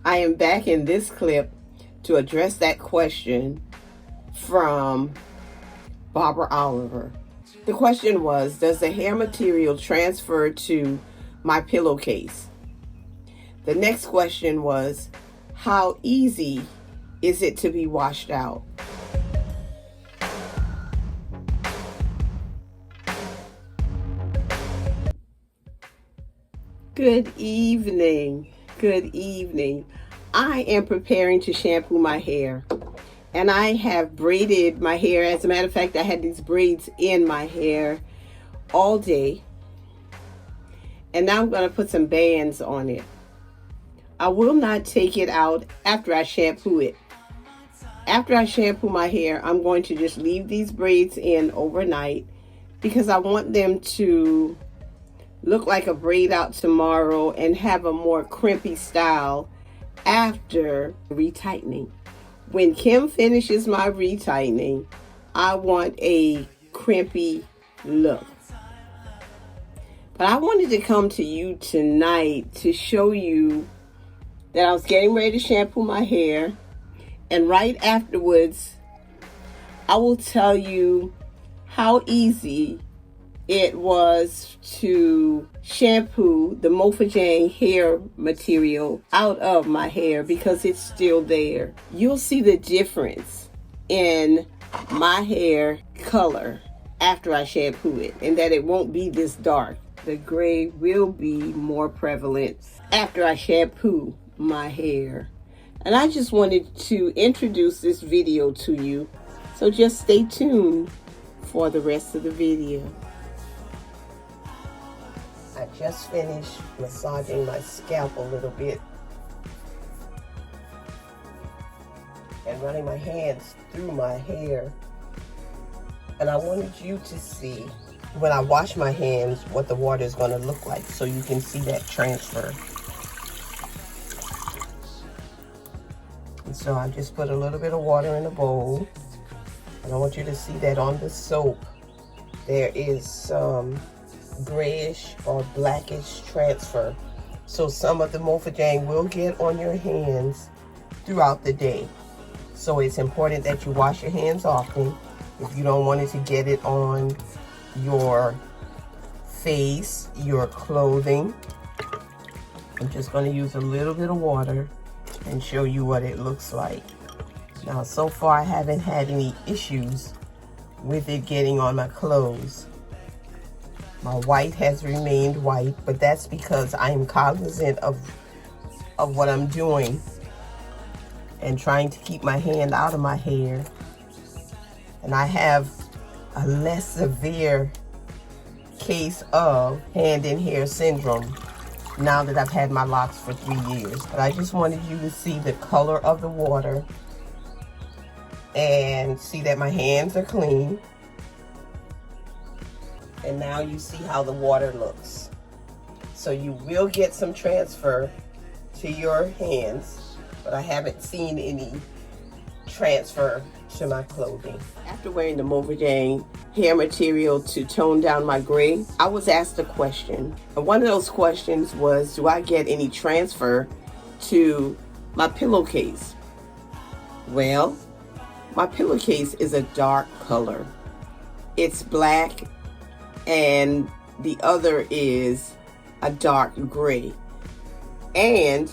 I am back in this clip to address that question from Barbara Oliver. The question was, does the hair material transfer to my pillowcase? The next question was, how easy is it to be washed out? Good evening. Good evening. I am preparing to shampoo my hair, and I have braided my hair. As a matter of fact, I had these braids in my hair all day, and now I'm going to put some bands on it. I will not take it out after I shampoo it. After I shampoo my hair, I'm going to just leave these braids in overnight because I want them to look like a braid out tomorrow and have a more crimpy style after retightening. When Kim finishes my retightening, I want a crimpy look. But I wanted to come to you tonight to show you that I was getting ready to shampoo my hair, and right afterwards I will tell you how easy it was to shampoo the Mofajang Hair Material out of my hair because it's still there. You'll see the difference in my hair color after I shampoo it, and that it won't be this dark. The gray will be more prevalent after I shampoo my hair. And I just wanted to introduce this video to you, so just stay tuned for the rest of the video. I just finished massaging my scalp a little bit and running my hands through my hair. And I wanted you to see, when I wash my hands, what the water is going to look like, so you can see that transfer. And so I just put a little bit of water in a bowl, and I want you to see that on the soap there is some grayish or blackish transfer. So some of the Mofajang will get on your hands throughout the day. So it's important that you wash your hands often if you don't want it to get it on your face, your clothing. I'm just going to use a little bit of water and show you what it looks like. Now, so far I haven't had any issues with it getting on my clothes. My white has remained white, but that's because I am cognizant of what I'm doing and trying to keep my hand out of my hair. And I have a less severe case of hand and hair syndrome now that I've had my locks for 3 years. But I just wanted you to see the color of the water and see that my hands are clean. And now you see how the water looks. So you will get some transfer to your hands, but I haven't seen any transfer to my clothing. After wearing the Mofajang hair material to tone down my gray, I was asked a question. And one of those questions was, do I get any transfer to my pillowcase? Well, my pillowcase is a dark color. It's black, and the other is a dark gray. And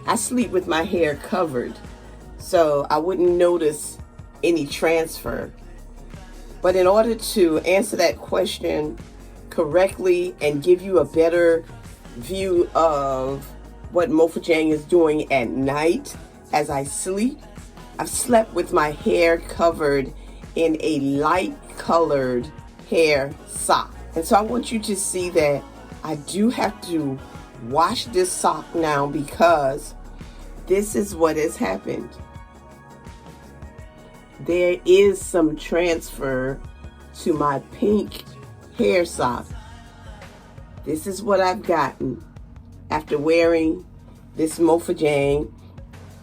I sleep with my hair covered, so I wouldn't notice any transfer. But in order to answer that question correctly and give you a better view of what Mofajang is doing at night as I sleep, I've slept with my hair covered in a light colored hair sock. And so I want you to see that I do have to wash this sock now because this is what has happened. There is some transfer to my pink hair sock. This is what I've gotten after wearing this Mofajang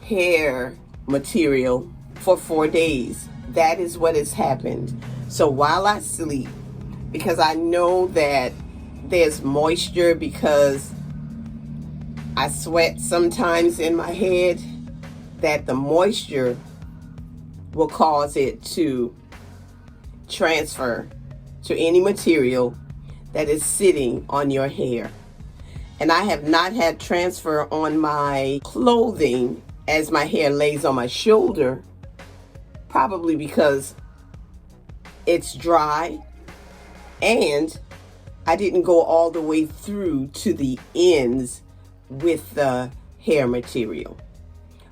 hair material for 4 days. That is what has happened. So while I sleep, because I know that there's moisture because I sweat sometimes in my head that the moisture will cause it to transfer to any material that is sitting on your hair. And I have not had transfer on my clothing as my hair lays on my shoulder, probably because it's dry and I didn't go all the way through to the ends with the hair material.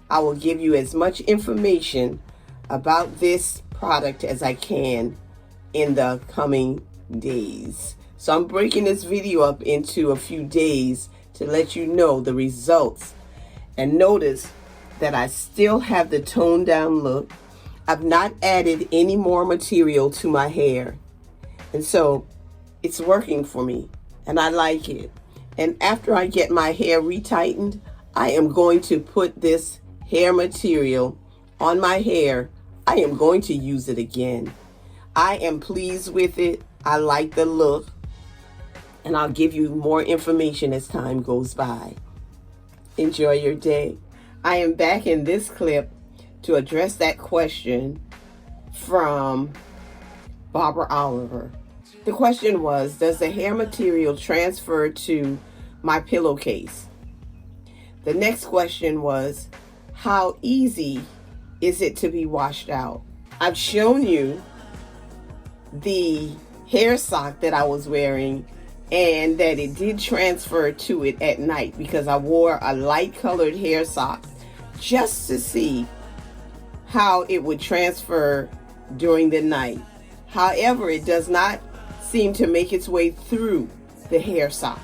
I will give you as much information about this product as I can in the coming days. So I'm breaking this video up into a few days to let you know the results. And notice that I still have the toned down look. I've not added any more material to my hair. And so it's working for me and I like it. And after I get my hair retightened, I am going to put this hair material on my hair. I am going to use it again. I am pleased with it. I like the look. And I'll give you more information as time goes by. Enjoy your day. I am back in this clip to address that question from Barbara Oliver. The question was, does the hair material transfer to my pillowcase? The next question was, how easy is it to be washed out? I've shown you the hair sock that I was wearing and that it did transfer to it at night because I wore a light colored hair sock just to see how it would transfer during the night. However, it does not seem to make its way through the hair sock.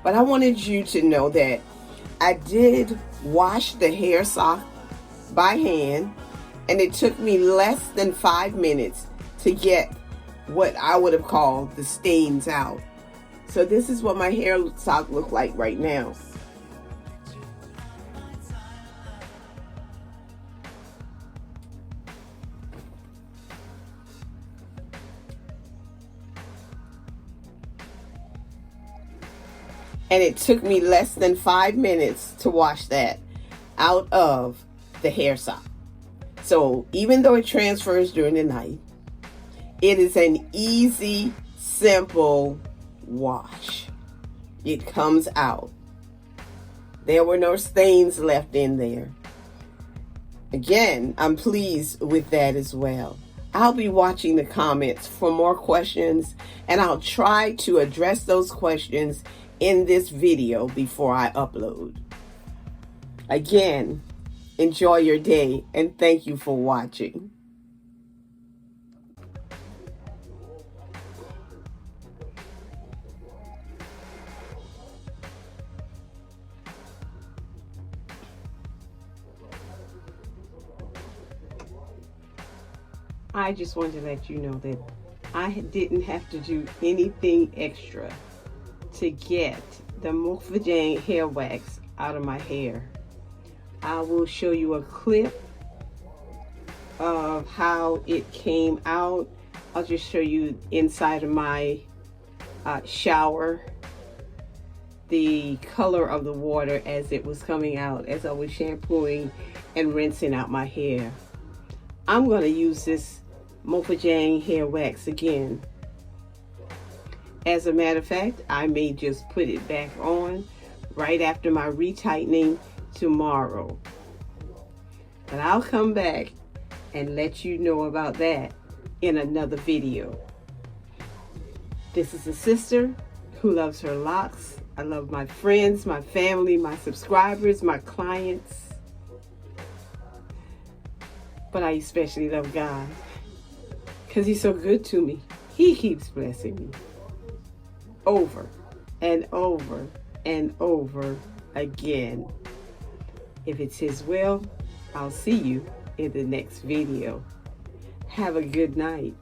But I wanted you to know that I did wash the hair sock by hand, and it took me less than 5 minutes to get what I would have called the stains out. So this is what my hair sock looks like right now. And it took me less than 5 minutes to wash that out of the hair sock. So even though it transfers during the night, it is an easy, simple wash. It comes out. There were no stains left in there. Again, I'm pleased with that as well. I'll be watching the comments for more questions, and I'll try to address those questions in this video before I upload. Again, enjoy your day and thank you for watching. I just wanted to let you know that I didn't have to do anything extra to get the Mofajang hair wax out of my hair. I will show you a clip of how it came out. I'll just show you inside of my shower, the color of the water as it was coming out as I was shampooing and rinsing out my hair. I'm going to use this Mofajang hair wax again. As a matter of fact, I may just put it back on right after my retightening tomorrow. But I'll come back and let you know about that in another video. This is a sister who loves her locks. I love my friends, my family, my subscribers, my clients. But I especially love God because He's so good to me. He keeps blessing me over and over and over again. If it's His will, I'll see you in the next video. Have a good night.